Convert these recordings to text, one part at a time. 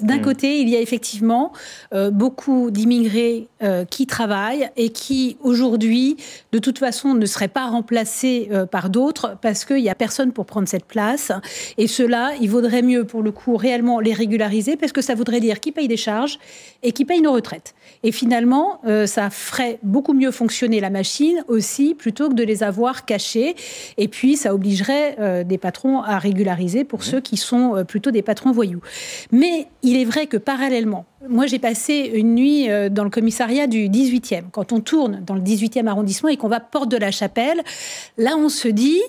D'un côté, il y a effectivement beaucoup d'immigrés qui travaillent et qui, aujourd'hui, de toute façon, ne seraient pas remplacés par d'autres parce qu'il n'y a personne pour prendre cette place. Et cela, il vaudrait mieux, pour le coup, réellement les régulariser parce que ça voudrait dire qu'ils payent des charges et qu'ils payent nos retraites. Et finalement, ça ferait beaucoup mieux fonctionner la machine aussi, plutôt que de les avoir cachés. Et puis, ça obligerait des patrons à régulariser pour ceux qui sont plutôt des patrons voyous. Mais il est vrai que parallèlement, moi j'ai passé une nuit dans le commissariat du 18e. Quand on tourne dans le 18e arrondissement et qu'on va porte de la Chapelle, là on se dit...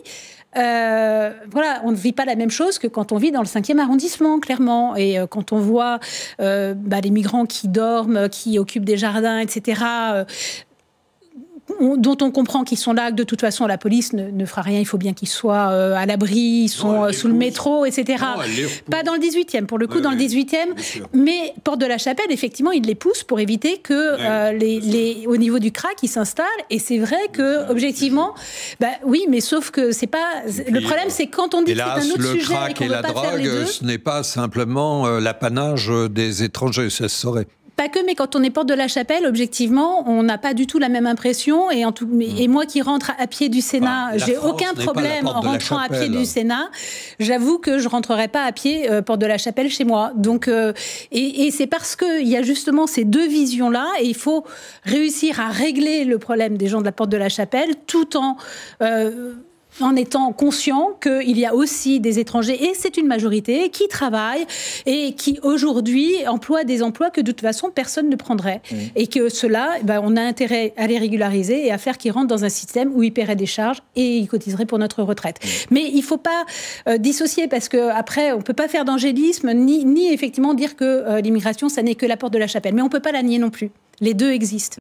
voilà, on ne vit pas la même chose que quand on vit dans le 5e arrondissement, clairement. Et quand on voit les migrants qui dorment, qui occupent des jardins, etc., dont on comprend qu'ils sont là, que de toute façon la police ne fera rien, il faut bien qu'ils soient à l'abri, ils sont sous le métro, etc. Non, pas dans le 18e, pour le coup, dans le 18e, mais porte de la Chapelle, effectivement, ils les poussent pour éviter que au niveau du crack, ils s'installent. Et c'est vrai que, objectivement, oui, mais sauf que c'est pas... Le problème, c'est quand on dit que c'est un autre sujet et qu'on ne veut pas faire les deux... Le crack et la drogue, ce n'est pas simplement l'apanage des étrangers, ça se saurait. Pas que, mais quand on est porte de la Chapelle, objectivement, on n'a pas du tout la même impression. Et moi qui rentre à pied du Sénat, j'ai aucun problème en rentrant à pied du Sénat. J'avoue que je rentrerai pas à pied porte de la Chapelle chez moi. Donc, et c'est parce qu'il y a justement ces deux visions-là, et il faut réussir à régler le problème des gens de la porte de la Chapelle, tout en étant conscient qu'il y a aussi des étrangers, et c'est une majorité, qui travaillent et qui, aujourd'hui, emploient des emplois que, de toute façon, personne ne prendrait. Et que cela, on a intérêt à les régulariser et à faire qu'ils rentrent dans un système où ils paieraient des charges et ils cotiseraient pour notre retraite. Mais il ne faut pas dissocier, parce qu'après, on ne peut pas faire d'angélisme, ni effectivement dire que l'immigration, ça n'est que la porte de la Chapelle. Mais on ne peut pas la nier non plus. Les deux existent.